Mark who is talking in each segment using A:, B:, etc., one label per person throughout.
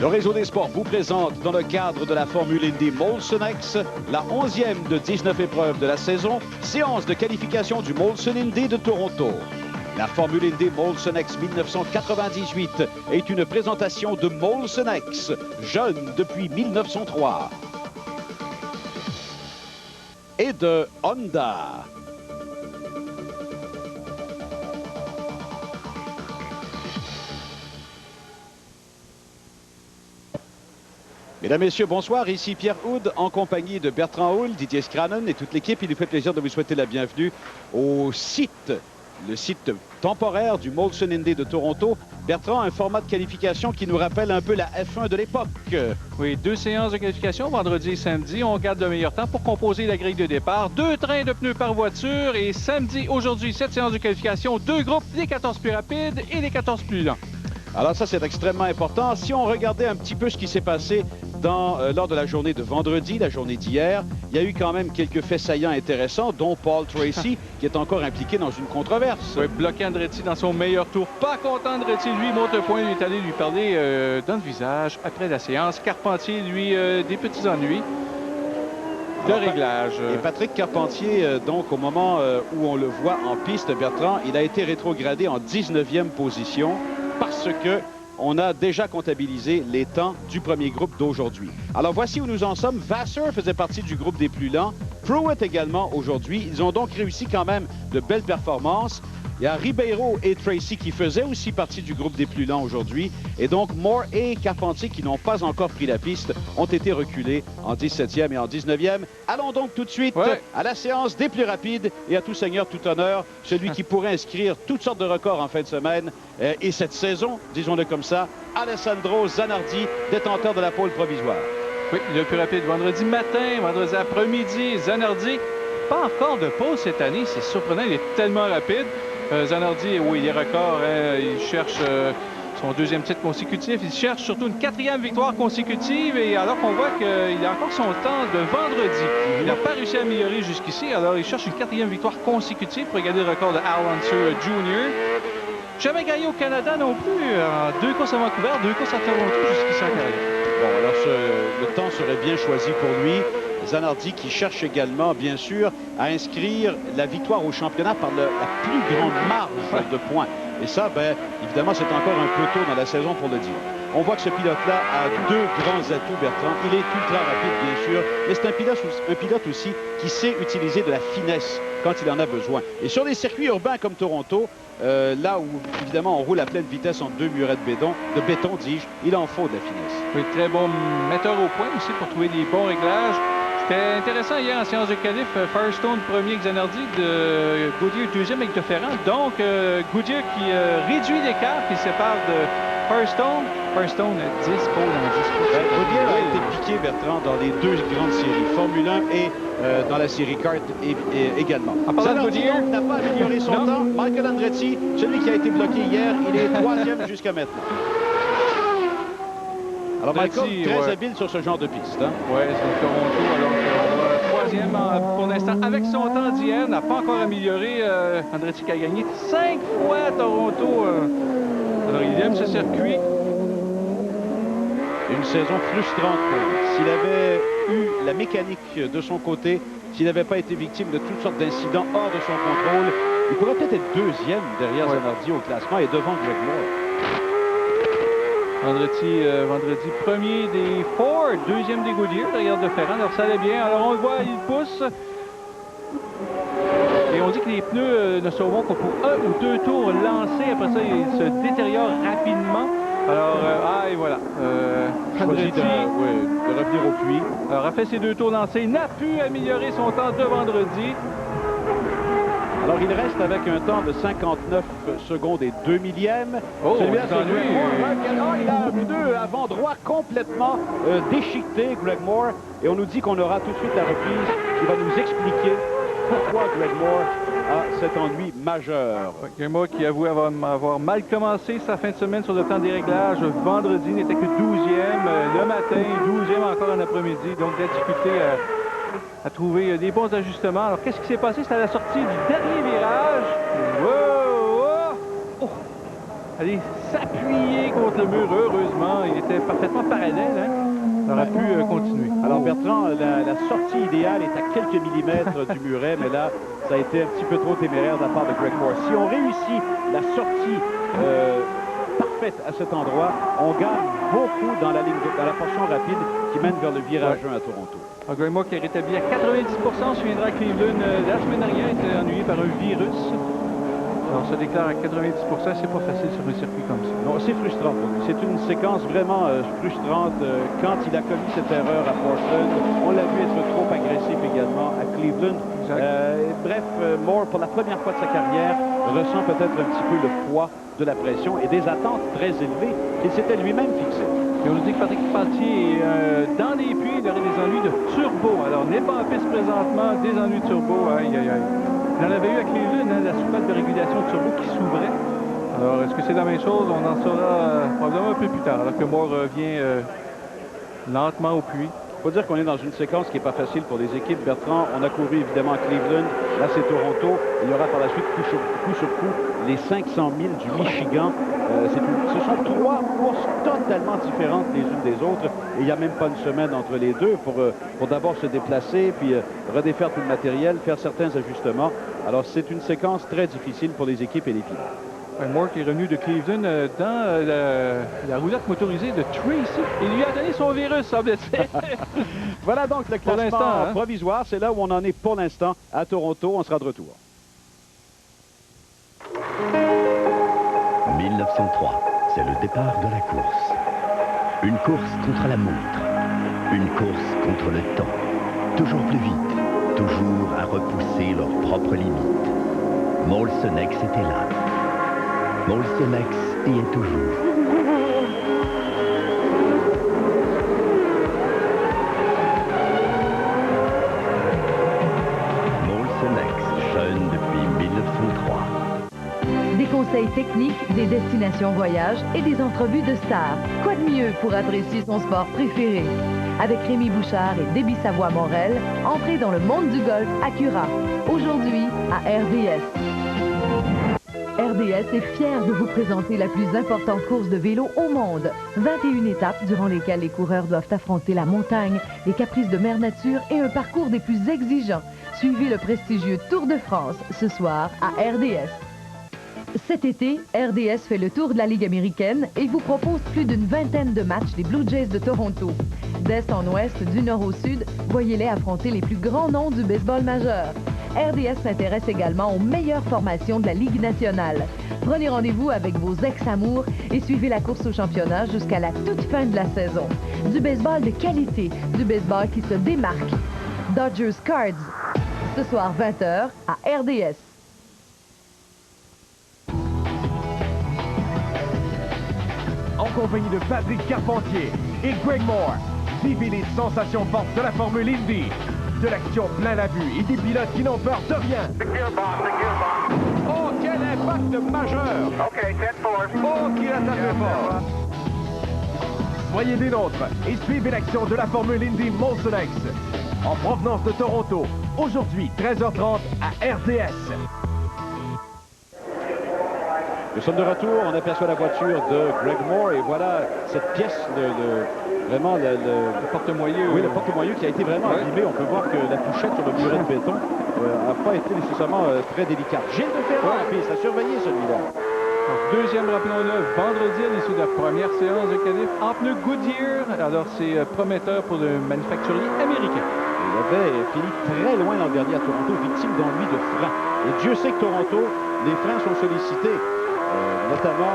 A: Le réseau des sports vous présente, dans le cadre de la Formule Indy Molson X, la 11e de 19 épreuves de la saison, séance de qualification du Molson Indy de Toronto. La Formule Indy Molson X 1998 est une présentation de Molson X, jeune depuis 1903. Et de Honda. Mesdames, Messieurs, bonsoir. Ici Pierre Houde en compagnie de Bertrand Houle, Didier Scranon et toute l'équipe. Il nous fait plaisir de vous souhaiter la bienvenue au site, le site temporaire du Molson Indy de Toronto. Bertrand, un format de qualification qui nous rappelle un peu la F1 de l'époque.
B: Oui, 2 séances de qualification, vendredi et samedi. On garde le meilleur temps pour composer la grille de départ. 2 trains de pneus par voiture et samedi, aujourd'hui, 7 séances de qualification. 2 groupes, les 14 plus rapides et les 14 plus lents.
A: Alors ça, c'est extrêmement important. Si on regardait un petit peu ce qui s'est passé lors de la journée de vendredi, la journée d'hier, il y a eu quand même quelques faits saillants intéressants, dont Paul Tracy, qui est encore impliqué dans une controverse.
B: Oui, bloqué Andretti dans son meilleur tour. Pas content, Andretti, lui, monte le point, lui est allé lui parler dans le visage après la séance. Carpentier, lui, des petits ennuis de réglage.
A: Et Patrick Carpentier, donc, au moment où on le voit en piste, Bertrand, il a été rétrogradé en 19e position parce que on a déjà comptabilisé les temps du premier groupe d'aujourd'hui. Alors, voici où nous en sommes. Vasseur faisait partie du groupe des plus lents. Pruitt également aujourd'hui. Ils ont donc réussi quand même de belles performances. Il y a Ribeiro et Tracy qui faisaient aussi partie du groupe des plus lents aujourd'hui. Et donc, Moore et Carpentier, qui n'ont pas encore pris la piste, ont été reculés en 17e et en 19e. Allons donc tout de suite à la séance des plus rapides. Et à tout seigneur, tout honneur, celui qui pourrait inscrire toutes sortes de records en fin de semaine. Et cette saison, disons-le comme ça, Alessandro Zanardi, détenteur de la pole provisoire.
B: Oui, le plus rapide vendredi matin, vendredi après-midi, Zanardi. Pas encore de pole cette année, c'est surprenant, il est tellement rapide. Zanardi, oui, il est record, hein, il cherche son 2e titre consécutif, il cherche surtout une 4e victoire consécutive, et alors qu'on voit qu'il a encore son temps de vendredi. Il n'a pas réussi à améliorer jusqu'ici, alors il cherche une 4e victoire consécutive pour égaler le record de Al Unser Jr. Jamais gagné au Canada non plus, en 2 courses à Vancouver, 2 courses à Toronto jusqu'ici en carrière.
A: Bon, alors le temps serait bien choisi pour lui. Zanardi qui cherche également, bien sûr, à inscrire la victoire au championnat par la plus grande marge de points. Et ça, ben, évidemment, c'est encore un peu tôt dans la saison pour le dire. On voit que ce pilote-là a 2 grands atouts, Bertrand. Il est ultra rapide, bien sûr, mais c'est un pilote aussi qui sait utiliser de la finesse quand il en a besoin. Et sur des circuits urbains comme Toronto, là où, évidemment, on roule à pleine vitesse en 2 murets de béton, dis-je, il en faut de la finesse.
B: Oui, très bon metteur au point aussi pour trouver des bons réglages. C'était intéressant hier en séance de qualif. Firestone premier avec Zanardi, de Goodyear 2e avec DeFerrand. Donc, Goodyear qui réduit l'écart qui sépare de Firestone. Firestone a 10 poles en 10 courses.
A: Goodyear a été piqué, Bertrand, dans les 2 grandes séries, Formule 1 et dans la série kart également. Zanardi n'a pas amélioré son temps. Michael Andretti, celui qui a été bloqué hier, il est 3e jusqu'à maintenant. Alors, Michael, très habile sur ce genre de piste. Hein?
B: Oui, c'est Toronto. Alors, 3e pour l'instant. Avec son temps d'hier, n'a pas encore amélioré. Andretti qui a gagné 5 fois à Toronto. Alors, il aime ce circuit.
A: Une saison frustrante pour lui. S'il avait eu la mécanique de son côté, s'il n'avait pas été victime de toutes sortes d'incidents hors de son contrôle, il pourrait peut-être être 2e derrière Zanardi au classement et devant Greg Moore.
B: Vendredi, premier des Ford, 2e des Goodyear, derrière DeFerrand. Alors ça allait bien. Alors on le voit, il pousse. Et on dit que les pneus ne sont bons que pour 1 ou 2 tours lancés. Après ça, ils se détériorent rapidement. Alors, et voilà.
A: Choisit de revenir au puits.
B: Alors, a fait ses 2 tours lancés. N'a pu améliorer son temps de vendredi.
A: Alors, il reste avec un temps de 59 secondes et 2 millièmes.
B: Oh,
A: celui-là, c'est Greg Moore. Il a un pneu avant droit complètement déchiqueté, Greg Moore. Et on nous dit qu'on aura tout de suite la reprise qui va nous expliquer pourquoi Greg Moore a cet ennui majeur.
B: Greg Moore qui avoue avoir mal commencé sa fin de semaine sur le temps des réglages. Vendredi n'était que 12e. Le matin, 12e encore en après-midi. Donc, la difficulté à trouver des bons ajustements. Alors, qu'est-ce qui s'est passé? C'est à la sortie du dernier virage. Wow! Oh! aller s'appuyer contre le mur. Heureusement, il était parfaitement parallèle. Hein? Il aurait pu continuer.
A: Alors Bertrand, la sortie idéale est à quelques millimètres du muret, mais là, ça a été un petit peu trop téméraire de la part de Greg Moore. Si on réussit la sortie parfaite à cet endroit, on gagne beaucoup dans la portion rapide qui mène vers le virage 1 à Toronto.
B: Greg Moore qui est rétabli à 90%, suivra Cleveland la semaine dernière, était ennuyé par un virus. Alors, se déclare à 90%, c'est pas facile sur un circuit comme ça.
A: Non, c'est frustrant pour lui. C'est une séquence vraiment frustrante. Quand il a commis cette erreur à Portland, on l'a vu être trop agressif également à Cleveland. Bref, Moore, pour la première fois de sa carrière, ressent peut-être un petit peu le poids de la pression et des attentes très élevées qu'il s'était lui-même fixées.
B: Et on nous dit que Patrick Pelletier est dans les puits, il aurait des ennuis de turbo. Alors, n'est pas en piste présentement, des ennuis de turbo, aïe, aïe, aïe. Il en avait eu à Cleveland, hein, la soupape de régulation de turbo qui s'ouvrait. Alors, est-ce que c'est la même chose? On en saura probablement un peu plus tard, alors que Moore revient lentement au puits.
A: Il faut dire qu'on est dans une séquence qui n'est pas facile pour les équipes. Bertrand, on a couru évidemment à Cleveland. Là, c'est Toronto. Il y aura par la suite coup sur coup les 500 000 du Michigan. Ce sont trois courses totalement différentes les unes des autres. Et il n'y a même pas une semaine entre les deux pour d'abord se déplacer, puis redéfaire tout le matériel, faire certains ajustements. Alors, c'est une séquence très difficile pour les équipes et les pilotes.
B: Moore qui est revenu de Cleveland dans la roulette motorisée de Tracy. Il lui a donné son virus, semble-t-il.
A: Voilà donc le classement provisoire. C'est là où on en est pour l'instant à Toronto. On sera de retour.
C: 1903, c'est le départ de la course. Une course contre la montre. Une course contre le temps. Toujours plus vite. Toujours à repousser leurs propres limites. Molson X était là. Molson X y est toujours. Molson X, jeune depuis 1903.
D: Des conseils techniques, des destinations voyages et des entrevues de stars. Quoi de mieux pour apprécier son sport préféré? Avec Rémi Bouchard et Déby Savoie-Morel, entrez dans le monde du golf Acura. Aujourd'hui, à RDS. RDS est fier de vous présenter la plus importante course de vélo au monde. 21 étapes durant lesquelles les coureurs doivent affronter la montagne, les caprices de mère nature et un parcours des plus exigeants. Suivez le prestigieux Tour de France ce soir à RDS. Cet été, RDS fait le tour de la Ligue américaine et vous propose plus d'une vingtaine de matchs des Blue Jays de Toronto. D'est en ouest, du nord au sud, voyez-les affronter les plus grands noms du baseball majeur. RDS s'intéresse également aux meilleures formations de la Ligue nationale. Prenez rendez-vous avec vos ex-amours et suivez la course au championnat jusqu'à la toute fin de la saison. Du baseball de qualité, du baseball qui se démarque. Dodgers Cards, ce soir 20h à RDS.
E: En compagnie de Patrick Carpentier et Greg Moore, vivez les sensations fortes de la Formule Indy. De l'action plein la vue et des pilotes qui n'ont peur de rien.
A: Oh, quel impact majeur!
E: Oh, qui attaque fort! Soyez des nôtres et suivez l'action de la Formule Indy Molson X en provenance de Toronto, aujourd'hui 13h30 à RDS.
A: Nous sommes de retour, on aperçoit la voiture de Greg Moore et voilà cette pièce vraiment le
B: porte-moyeu.
A: Oui, le porte-moyeu qui a été vraiment abîmé. On peut voir que la touchette sur le muret de béton n'a pas été nécessairement très délicate. Gilles de Ferrand, ça a surveillé celui-là.
B: Deuxième, rappelons-le, vendredi à l'issue de la première séance de qualif en pneus Goodyear. Alors, c'est prometteur pour le manufacturier américain.
A: Il avait fini très loin l'an dernier à Toronto, victime d'ennui de frein. Et Dieu sait que Toronto, les freins sont sollicités, notamment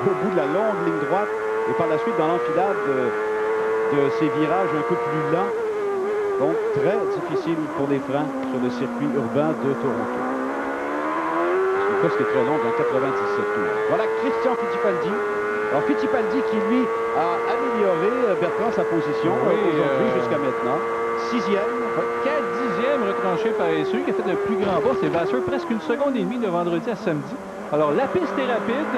A: au bout de la longue ligne droite et par la suite dans l'enfilade de ces virages un peu plus lents. Donc, très difficile pour les freins sur le circuit urbain de Toronto. C'est une course qui est très longue, en 97 tours. Voilà Christian Fittipaldi. Alors, Fittipaldi qui, lui, a amélioré, Bertrand, sa position aujourd'hui jusqu'à maintenant. 6e.
B: 4/10e retranché par celui qui a fait le plus grand bas, c'est Vasseur, presque 1,5 secondes de vendredi à samedi. Alors, la piste est rapide.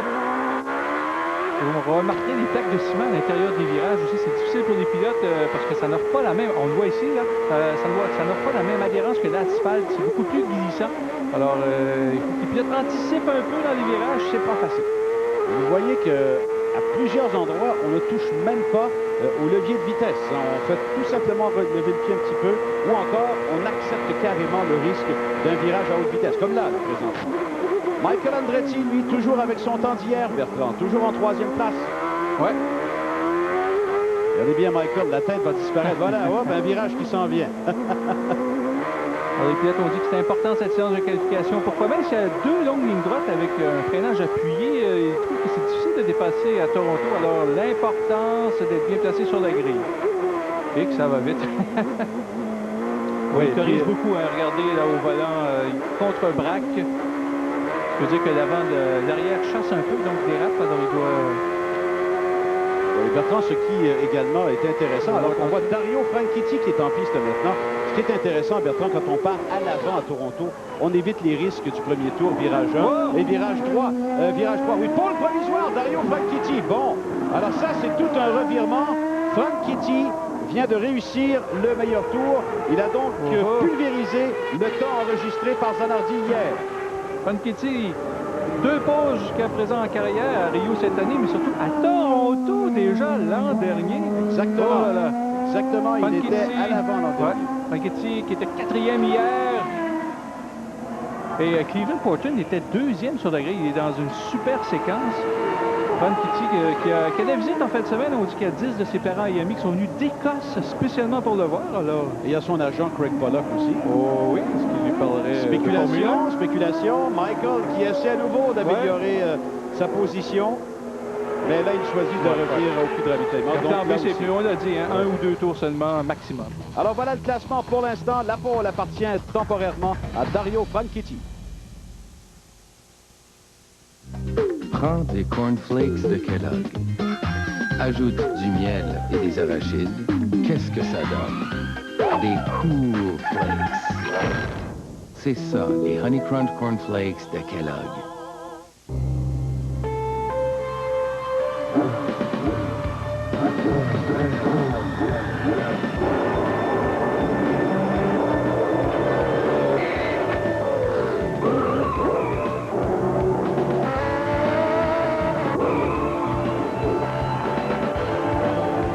B: On va remarquer les plaques de ciment à l'intérieur des virages aussi. C'est difficile pour les pilotes parce que ça n'offre pas la même, on le voit ici, là, ça n'offre pas la même adhérence que l'asphalte. C'est beaucoup plus glissant. Alors, il faut que les pilotes anticipent un peu dans les virages. C'est pas facile.
A: Vous voyez qu'à plusieurs endroits, on ne touche même pas au levier de vitesse. On fait tout simplement lever le pied un petit peu, ou encore on accepte carrément le risque d'un virage à haute vitesse, comme là, présentement. Michael Andretti, lui, toujours avec son temps d'hier, Bertrand, toujours en 3e place.
B: Ouais.
A: Regardez bien, Michael, la tête va disparaître. Voilà, hop, un virage qui s'en vient.
B: Alors, les pilotes ont dit que c'était important cette séance de qualification. Pourquoi? Même s'il y a 2 longues lignes droites avec un freinage appuyé, ils trouvent que c'est difficile de dépasser à Toronto. Alors, l'importance d'être bien placé sur la grille. Et que ça va vite. Oui, il corrige beaucoup. Hein. Regardez là au volant, il contre-braque. Je veux dire que l'arrière chasse un peu, donc dérape. Alors, il doit...
A: Oui, Bertrand, ce qui également est intéressant, alors qu'on voit Dario Franchitti qui est en piste maintenant. Ce qui est intéressant, Bertrand, quand on part à l'avant à Toronto, on évite les risques du premier tour, virage 1 et virage 3. Virage 3, oui, pôle provisoire, Dario Franchitti. Bon, alors ça, c'est tout un revirement. Franchitti vient de réussir le meilleur tour. Il a donc pulvérisé le temps enregistré par Zanardi hier.
B: Franchitti, 2 pauses jusqu'à présent en carrière à Rio cette année, mais surtout à Toronto déjà l'an dernier.
A: Exactement.
B: Oh là là.
A: Exactement, il était à l'avant l'an dernier.
B: Franchitti qui était 4e hier. Et Cleveland Porton était 2e sur la grille. Il est dans une super séquence. Franchitti qui a la visite en fin de semaine. On dit qu'il y a 10 de ses parents et amis qui sont venus d'Écosse spécialement pour le voir. Alors...
A: Et il y a son agent Craig Pollock aussi.
B: Oh oui, ce qui lui parlerait...
A: Spéculation. Michael qui essaie à nouveau d'améliorer sa position. Mais là, il choisit de revenir au coup de ravitaillement.
B: Donc, c'est plus, on l'a dit, hein, 1 ou 2 tours seulement, maximum.
A: Alors voilà le classement pour l'instant. La pole appartient temporairement à Dario Franchitti.
F: Prends des cornflakes de Kellogg. Ajoute du miel et des arachides. Qu'est-ce que ça donne? Des Cool Flakes. C'est ça, les Honey Crunch Cornflakes de Kellogg.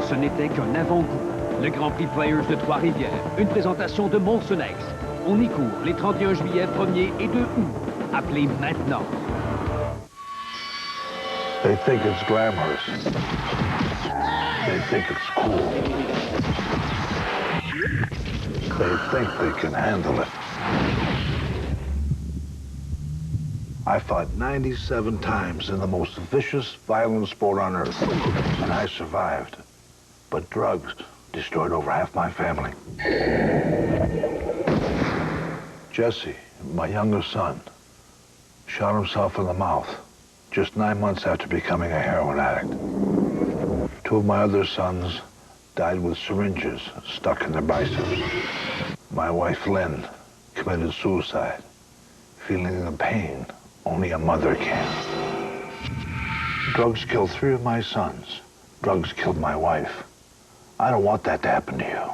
G: Ce n'était qu'un avant-goût. Le Grand Prix Players de Trois-Rivières, une présentation de Molson X. On y court les 31 juillet, 1er et 2 août. Appelez maintenant.
H: They think it's glamorous. They think it's cool. They think they can handle it. I fought 97 times in the most vicious, violent sport on earth, and I survived. But drugs destroyed over half my family. Jesse, my youngest son, shot himself in the mouth just 9 months after becoming a heroin addict. 2 of my other sons died with syringes stuck in their biceps. My wife, Lynn, committed suicide, feeling the pain only a mother can. Drugs killed 3 of my sons. Drugs killed my wife. I don't want that to happen to you.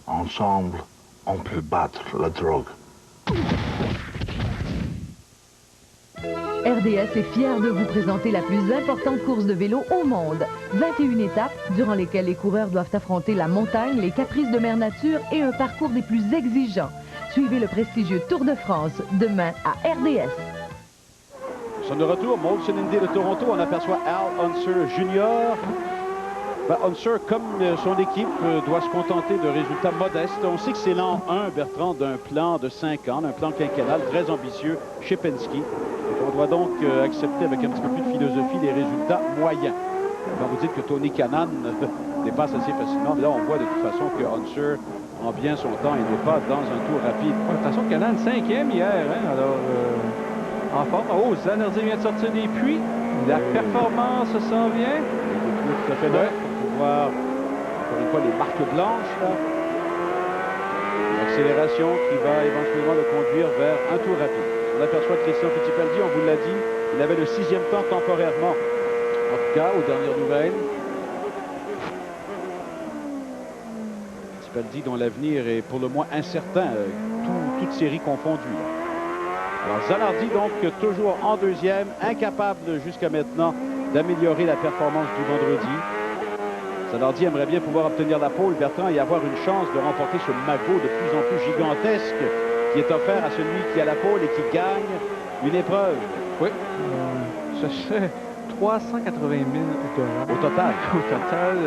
H: Ensemble, on peut battre la drogue.
D: RDS est fier de vous présenter la plus importante course de vélo au monde. 21 étapes, durant lesquelles les coureurs doivent affronter la montagne, les caprices de mère nature et un parcours des plus exigeants. Suivez le prestigieux Tour de France demain à RDS.
A: Nous sommes de retour, Molson Indy de Toronto. On aperçoit Al Unser Jr. Unser, comme son équipe, doit se contenter de résultats modestes. On sait que c'est l'an 1, Bertrand, d'un plan de 5 ans, d'un plan quinquennal très ambitieux chez Penske. On doit donc accepter avec un petit peu plus de philosophie les résultats moyens. Quand vous dites que Tony Kanaan dépasse assez facilement, mais là on voit de toute façon que Unser en bien son temps, il n'est pas dans un tour rapide.
B: De toute façon, Kanaan 5e hier, hein, alors en forme. Oh, Zanardi vient de sortir des puits. La performance s'en vient.
A: Tout à fait neuf pour pouvoir, encore une fois, les marques blanches. L'accélération qui va éventuellement le conduire vers un tour rapide. On aperçoit Christian Fittipaldi, on vous l'a dit, il avait le 6e temps temporairement. En tout cas, aux dernières nouvelles. Fittipaldi dont l'avenir est pour le moins incertain, toute série confondue. Alors Zanardi, donc, toujours en deuxième, incapable jusqu'à maintenant d'améliorer la performance du vendredi. Zanardi aimerait bien pouvoir obtenir la pole, Bertrand, et avoir une chance de remporter ce magot de plus en plus gigantesque qui est offert à celui qui a la pole et qui gagne une épreuve.
B: Oui, ça fait 380 000
A: au total.
B: Au total,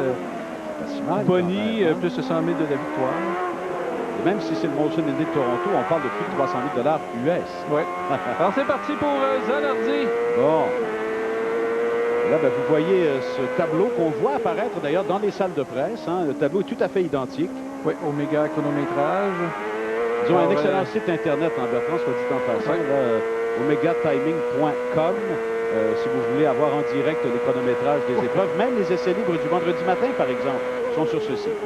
A: pas si mal,
B: Bonnie,
A: même, hein?
B: plus de 100 000 de la victoire.
A: Et même si c'est le Molson Indy de Toronto, on parle de plus de 300 000 $ US.
B: Oui. Alors c'est parti pour Zanardi.
A: Bon. Et là, ben, vous voyez ce tableau qu'on voit apparaître d'ailleurs dans les salles de presse. Hein. Le tableau est tout à fait identique.
B: Oui, Omega chronométrage.
A: Ils ont un excellent site Internet, en Bertrand, soit dit en passant, omegatiming.com. Si vous voulez avoir en direct les chronométrages des épreuves, même les essais libres du vendredi matin, par exemple, sont sur ce site.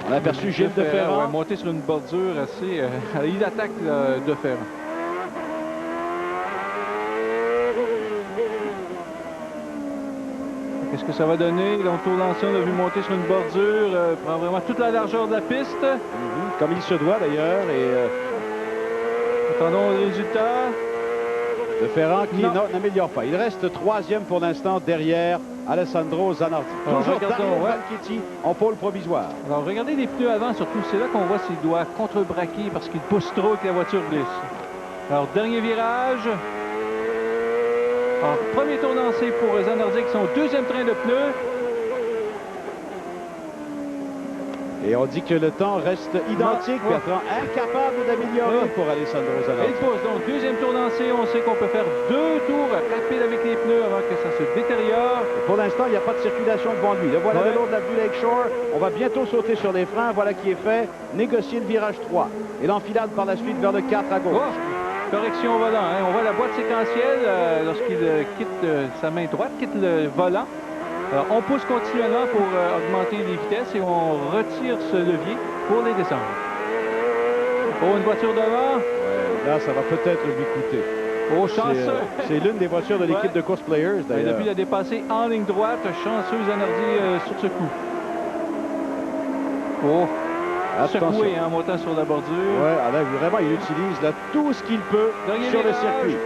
A: On a aperçu Gilles Deferrand.
B: Monté sur une bordure assez... il attaque Deferrand. Qu'est-ce que ça va donner? Donc, tour lancé, on a vu monter sur une bordure, prend vraiment toute la largeur de la piste.
A: Comme il se doit d'ailleurs. Et
B: attendons le résultat.
A: Deferrand qui n'améliore pas. Il reste troisième pour l'instant derrière Alessandro Zanardi. Toujours Dario Franchitti en pôle provisoire.
B: Alors, regardez les pneus avant, surtout. C'est là qu'on voit s'il doit contre-braquer parce qu'il pousse trop et que la voiture glisse. Alors, dernier virage. Alors, premier tour lancé pour Zanardi avec son deuxième train de pneus.
A: Et on dit que le temps reste identique, Bertrand. Incapable d'améliorer pour Alessandro Zanardi.
B: Il pousse. Donc, deuxième tour lancé. On sait qu'on peut faire 2 tours rapides avec les pneus avant que ça se détériore.
A: Et pour l'instant, il n'y a pas de circulation devant lui. Le voilà le long de l'avenue Lakeshore. On va bientôt sauter sur les freins. Voilà qui est fait. Négocier le virage 3. Et l'enfilade par la suite vers le 4 à gauche.
B: Correction au volant. Hein. On voit la boîte séquentielle lorsqu'il quitte sa main droite, quitte le volant. Alors, on pousse continuellement pour augmenter les vitesses et on retire ce levier pour les descendre. Pour une voiture devant.
A: Ouais, là, ça va peut-être lui coûter.
B: Oh, chanceux!
A: C'est l'une des voitures de l'équipe de Course Players, d'ailleurs.
B: Depuis, il a dépassé en ligne droite. Chanceux Zanardi sur ce coup. Oh! Secoué en montant sur la bordure.
A: Oui, alors vraiment, il utilise là, tout ce qu'il peut sur le circuit.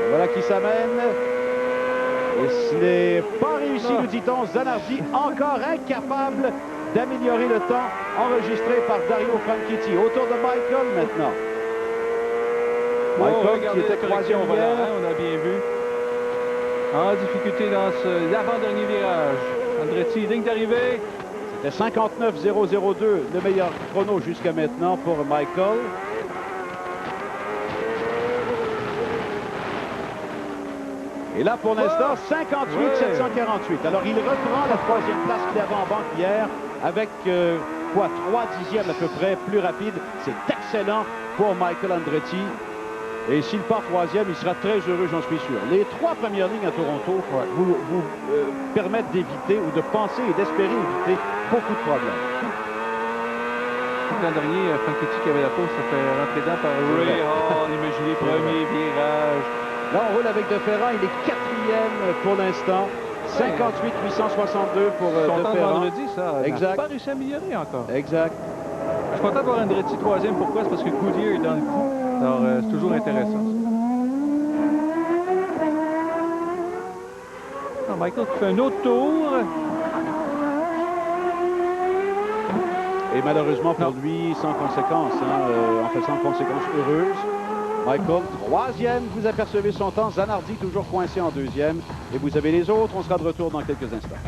A: Et voilà qui s'amène. Et ce n'est pas réussi, nous dit-on. Zanardi encore incapable d'améliorer le temps enregistré par Dario Franchitti. Autour de Michael maintenant. Michael qui était troisième hier.
B: On a bien vu. En difficulté dans l'avant-dernier virage. Andretti, ligne d'arrivée.
A: C'était 59,002, le meilleur chrono jusqu'à maintenant pour Michael. Et là, pour l'instant, 58,748. Alors, il reprend la troisième place qu'il avait en banque hier avec, 3 dixièmes à peu près, plus rapide. C'est excellent pour Michael Andretti. Et s'il part troisième, il sera très heureux, j'en suis sûr. Les 3 premières lignes à Toronto vous permettent d'éviter ou de penser et d'espérer éviter beaucoup de problèmes.
B: L'an dernier, Franchitti qui avait la pause, ça fait rentrer dedans par Ray Hall. Imaginez, premier virage.
A: Là, on roule avec Deferrand. Il est quatrième pour l'instant. 58,862 pour Deferrand.
B: Vendredi, ça.
A: Exact.
B: Il n'a pas réussi à améliorer encore.
A: Exact.
B: Je suis content de voir Andretti troisième. Pourquoi? C'est parce que Goodyear est dans le coup. Alors, c'est toujours intéressant. Alors, Michael qui fait un autre tour.
A: Et malheureusement pour lui, sans conséquence, en fait sans conséquence heureuse. Michael, troisième, vous apercevez son temps. Zanardi toujours coincé en deuxième. Et vous avez les autres, on sera de retour dans quelques instants.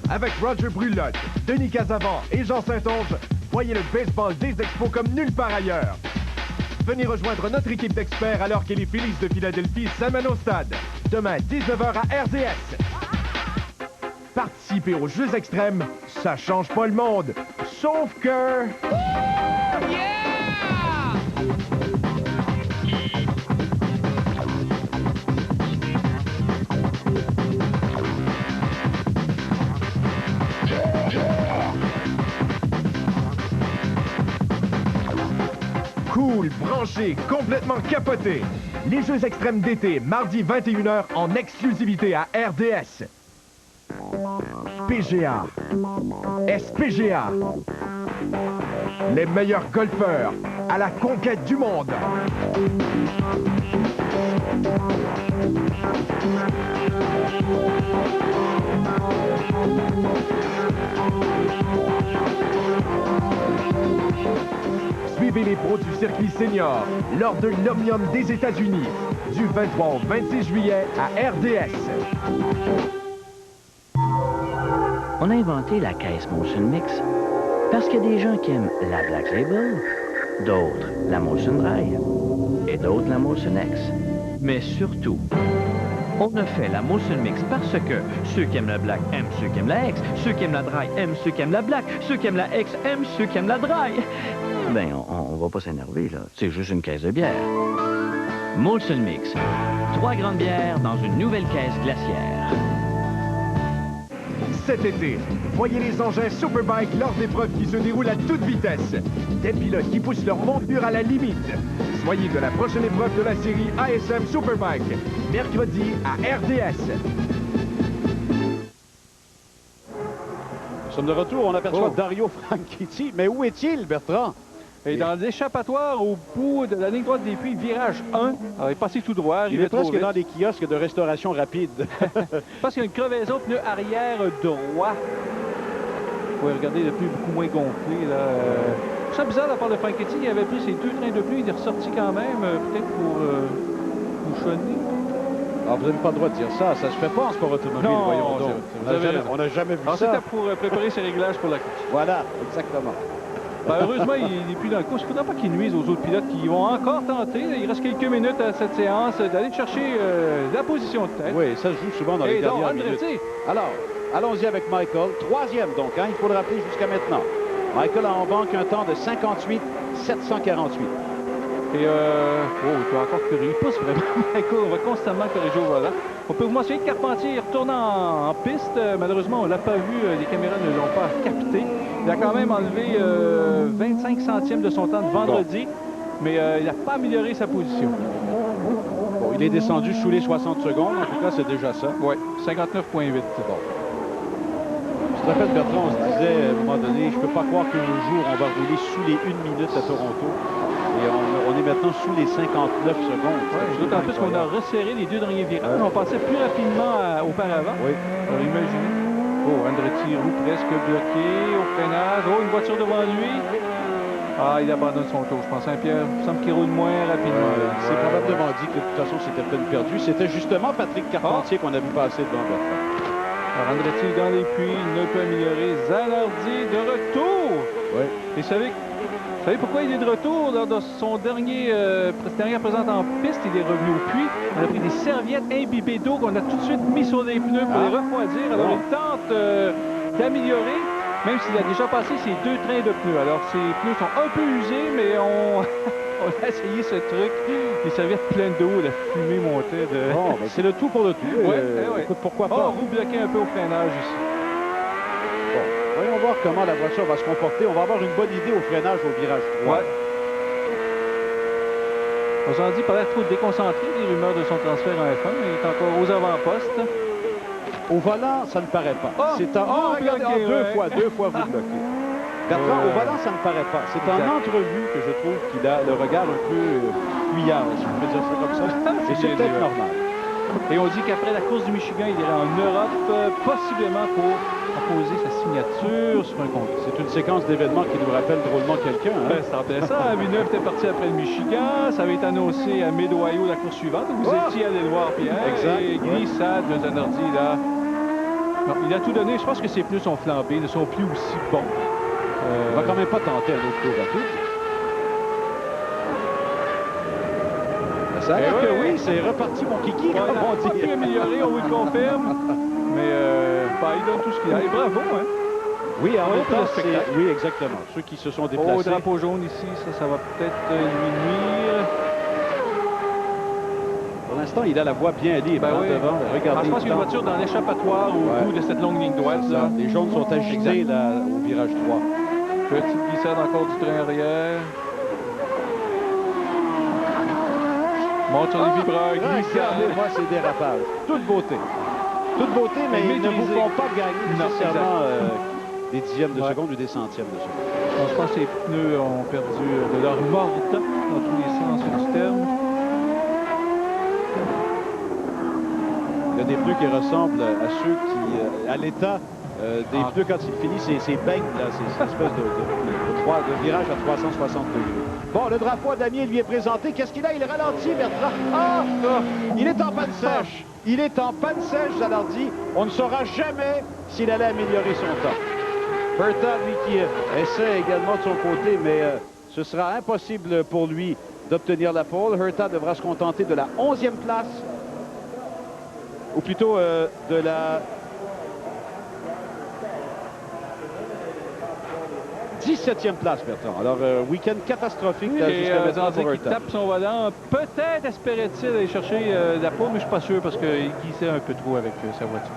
E: Avec Roger Brulotte, Denis Casavant et Jean Saint-Onge, voyez le baseball des Expos comme nulle part ailleurs. Venez rejoindre notre équipe d'experts alors que les Phillies de Philadelphie s'amènent au stade. Demain, 19h à RDS. Participer aux Jeux extrêmes, ça change pas le monde. Sauf que... Cool, branché, complètement capoté. Les Jeux extrêmes d'été, mardi 21h en exclusivité à RDS. PGA, SPGA, Les meilleurs golfeurs à la conquête du monde. Suivez les pros du circuit senior lors de l'Omnium des États-Unis du 23 au 26 juillet à RDS.
I: On a inventé la caisse Motion Mix parce qu'il y a des gens qui aiment la Black Label, d'autres la Motion Dry et d'autres la Motion X. Mais surtout, on a fait la Motion Mix parce que ceux qui aiment la Black aiment ceux qui aiment la X, ceux qui aiment la Dry aiment ceux qui aiment la Black, ceux qui aiment la X aiment ceux qui aiment la Dry. Ben, on va pas s'énerver, là. C'est juste une caisse de bière. Molson Mix. 3 grandes bières dans une nouvelle caisse glaciaire.
E: Cet été, voyez les engins Superbike lors d'épreuves qui se déroulent à toute vitesse. Des pilotes qui poussent leur monture à la limite. Soyez de la prochaine épreuve de la série ASM Superbike, mercredi à RDS.
A: Nous sommes de retour, on aperçoit Dario Franchitti. Mais où est-il, Bertrand?
B: Et dans l'échappatoire, au bout de la ligne droite des puits, virage 1, alors, il est passé tout droit.
A: Il est presque dans des kiosques de restauration rapide.
B: Parce qu'il y a une crevaison pneu arrière droit. Vous pouvez regarder le pneu beaucoup moins gonflé. C'est bizarre de la part de Franchitti. Il avait pris ses 2 trains de pluie. Il est ressorti quand même, peut-être pour bouchonner.
A: Alors, vous n'avez pas le droit de dire ça. Ça se fait pas en sport automobile,
B: non,
A: voyons donc. On n'a jamais vu ça.
B: C'était pour préparer ses réglages pour la course.
A: Voilà, exactement.
B: Ben, heureusement, il n'est plus dans le course. Il ne faudra pas qu'il nuise aux autres pilotes qui vont encore tenter. Il reste quelques minutes à cette séance d'aller chercher la position de tête.
A: Oui, ça se joue souvent dans les dernières minutes. Alors, allons-y avec Michael. 3e donc, hein, il faut le rappeler jusqu'à maintenant. Michael a en banque un temps de 58,748. Et il
B: peut encore courir. Il pousse vraiment. Michael, on va constamment corriger au volant. On peut vous mentionner que Carpentier retourne en piste. Malheureusement, on ne l'a pas vu. Les caméras ne l'ont pas capté. Il a quand même enlevé 25 centièmes de son temps de vendredi. Mais il n'a pas amélioré sa position.
A: Bon, il est descendu sous les 60 secondes. En tout cas, c'est déjà ça.
B: Oui, 59,8.
A: Bon. Je te rappelle, Bertrand, on se disait à un moment donné, je ne peux pas croire qu'un jour, on va rouler sous les 1 minute à Toronto. Et on est maintenant sous les 59 secondes.
B: D'autant plus qu'on a resserré les 2 derniers virages. On passait plus rapidement auparavant.
A: Oui.
B: Alors imaginez. Andretti roule presque bloqué au freinage. Une voiture devant lui. Il abandonne son tour. Je pense à Pierre. Il semble qu'il roule moins rapidement.
A: C'est probablement dit que de toute façon, c'était peine perdue. C'était justement Patrick Carpentier qu'on a vu passer devant Bertrand.
B: Alors Andretti dans les puits, il ne peut améliorer. Zanardi de retour.
A: Oui.
B: Et vous savez pourquoi il est de retour? Lors de son dernière présence en piste, il est revenu au puits. On a pris des serviettes imbibées d'eau qu'on a tout de suite mis sur les pneus pour les refroidir. Alors il tente d'améliorer, même s'il a déjà passé ses 2 trains de pneus. Alors ses pneus sont un peu usés, mais on a essayé ce truc. Les serviettes pleines d'eau, la fumée montait de...
A: Bon, ben c'est le tout pour le tout. Écoute, pourquoi pas?
B: Roue bloquée un peu au freinage ici.
A: Bon, voyons voir comment la voiture va se comporter. On va avoir une bonne idée au freinage au virage 3.
B: Ouais. On s'en dit, paraît trop déconcentré des rumeurs de son transfert en F1, mais il est encore aux avant-postes.
A: Au volant, ça ne paraît pas. C'est regardez,
B: bloqué,
A: deux fois vous bloquez. Bertrand, au volant, ça ne paraît pas. C'est en entrevue que je trouve qu'il a le regard un peu fuyard, si on peut dire ça comme ça. Et c'est peut-être normal.
B: Et on dit qu'après la course du Michigan, il ira en Europe, possiblement pour apposer sa signature sur un contrat.
A: C'est une séquence d'événements qui nous rappelle drôlement quelqu'un. Hein?
B: Ça rappelait ça. Villeneuve était parti après le Michigan. Ça avait été annoncé à Mid-Ohio la course suivante. Vous étiez allé le voir, Pierre.
A: Exact.
B: Et glissade de Zanardi, là. Non, il a tout donné. Je pense que ses pneus sont flambés, ne sont plus aussi bons.
A: On va quand même pas tenter un autre tour rapide. Ça a l'air que oui, c'est reparti mon kiki, comme on dit.
B: Il a pas pu améliorer, on vous le confirme. Mais il donne tout ce qu'il a. Et bravo, hein?
A: Oui, en même temps, oui, exactement. Ceux qui se sont déplacés.
B: Au drapeau jaune ici, ça va peut-être lui nuire.
A: Pour l'instant, il a la voie bien libre devant. Regardez.
B: Je pense qu'il y a une voiture dans l'échappatoire au bout de cette longue ligne droite.
A: Les jaunes sont agités là, au virage 3.
B: Petite glissade encore du train arrière. Monte sur les vibreurs, glissade.
A: Regardez-moi ces dérapages. Toute beauté. Toute beauté, mais ils ne vous font pas gagner nécessairement des dixièmes de seconde ou des centièmes de seconde.
B: je pense que les pneus ont perdu de leur mordant dans tous les sens du terme.
A: Il y a des pneus qui ressemblent à ceux qui, à l'état des pneus quand ils finissent, ces beignes, là, c'est une espèce de virage à 360 degrés. Bon, le drapeau à Damier lui est présenté. Qu'est-ce qu'il a? Il ralentit, Bertrand. Ah! Il est en panne sèche. Il est en panne sèche, Zanardi. On ne saura jamais s'il allait améliorer son temps. Hurtad, lui, qui essaie également de son côté, mais ce sera impossible pour lui d'obtenir la pole. Hurtad devra se contenter de la 11e place, ou plutôt de la 17e place, Bertrand. Alors, week-end catastrophique jusqu'à maintenant pour Hurtad.
B: Il tape son volant. Peut-être espérait-il aller chercher la pole, mais je ne suis pas sûr parce qu'il glissait un peu trop avec sa voiture.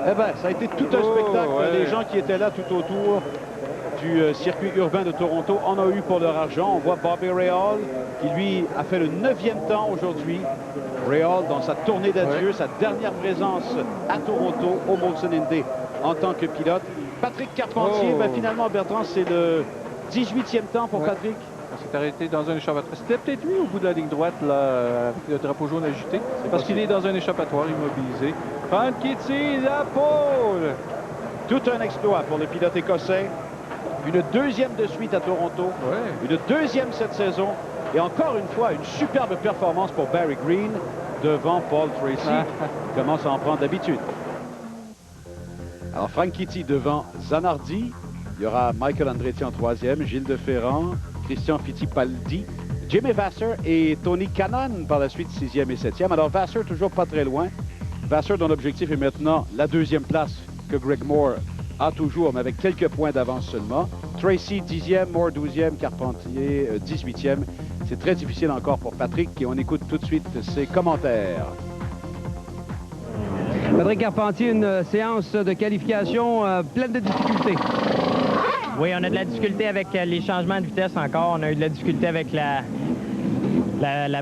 A: Eh bien, ça a été tout un spectacle. Ouais. Les gens qui étaient là tout autour du circuit urbain de Toronto en ont eu pour leur argent. On voit Bobby Rahal qui, lui, a fait le 9e temps aujourd'hui. Rahal, dans sa tournée d'adieu, sa dernière présence à Toronto, au Molson Indy, en tant que pilote. Patrick Carpentier, ben, finalement, Bertrand, c'est le 18e temps pour Patrick.
B: On s'est arrêté dans un échappatoire. C'était peut-être lui au bout de la ligne droite, là, avec le drapeau jaune agité. Parce qu'il est dans un échappatoire immobilisé. Franchitti, la pole!
A: Tout un exploit pour le pilote écossais. Une 2e de suite à Toronto. Une 2e cette saison. Et encore une fois, une superbe performance pour Barry Green devant Paul Tracy. Il commence à en prendre d'habitude. Alors, Franchitti devant Zanardi. Il y aura Michael Andretti en 3e, Gilles de Ferrand, Christian Fittipaldi, Jimmy Vasser et Tony Kanaan par la suite 6e et 7e. Alors, Vasser toujours pas très loin. Vasser dont l'objectif est maintenant la 2e place que Greg Moore a toujours, mais avec quelques points d'avance seulement. Tracy 10e, Moore 12e, Carpentier 18e. C'est très difficile encore pour Patrick et on écoute tout de suite ses commentaires.
J: Patrick Carpentier, une séance de qualification pleine de difficultés.
K: Oui, on a de la difficulté avec les changements de vitesse encore. On a eu de la difficulté avec la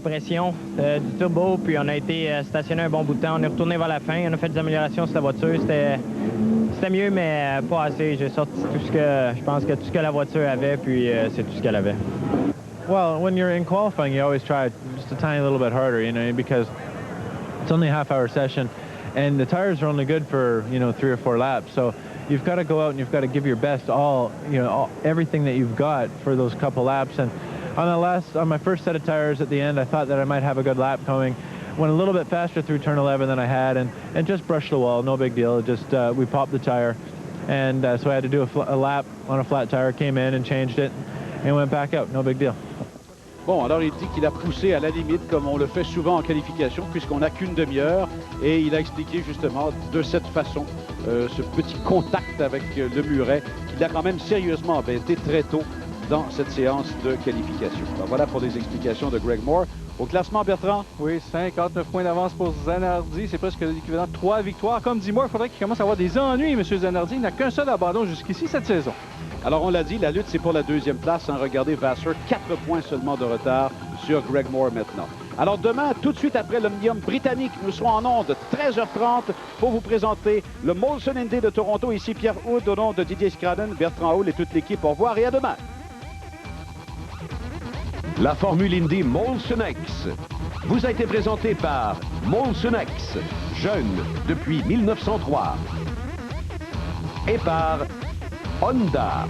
K: pression du turbo, puis on a été stationné un bon bout de temps. On est retourné vers la fin. On a fait des améliorations sur la voiture. C'était mieux, mais pas assez. J'ai sorti tout ce que, je pense que tout ce que la voiture avait, puis c'est tout ce qu'elle avait.
L: Well, when you're in qualifying, you always try just a tiny little bit harder, you know, because it's only a half-hour session, and the tires are only good for, you know, 3 or 4 laps. So you've got to go out and you've got to give your best, everything that you've got for those couple laps. And on my first set of tires at the end, I thought that I might have a good lap coming. Went a little bit faster through turn 11 than I had, and just brushed the wall. No big deal. Just we popped the tire, and so I had to do a lap on a flat tire. Came in and changed it, and went back out. No big deal.
A: Bon, alors il dit qu'il a poussé à la limite, comme on le fait souvent en qualification, puisqu'on n'a qu'une demi-heure. Et il a expliqué justement de cette façon ce petit contact avec le muret qu'il a quand même sérieusement embêté très tôt dans cette séance de qualification. Alors, voilà pour les explications de Greg Moore. Au classement, Bertrand?
B: Oui, 59 points d'avance pour Zanardi. C'est presque l'équivalent de 3 victoires. Comme dit Moore, il faudrait qu'il commence à avoir des ennuis, M. Zanardi. Il n'a qu'un seul abandon jusqu'ici cette saison.
A: Alors, on l'a dit, la lutte, c'est pour la 2e place. Hein. Regardez, Vasser, 4 points seulement de retard sur Greg Moore maintenant. Alors, demain, tout de suite après l'Omnium britannique, nous serons en ondes 13h30 pour vous présenter le Molson Indy de Toronto. Ici, Pierre Houd, au nom de Didier Scradden, Bertrand Houle et toute l'équipe. Au revoir et à demain.
M: La Formule Indy Molson X vous a été présentée par Molson X, jeune depuis 1903, et par Honda.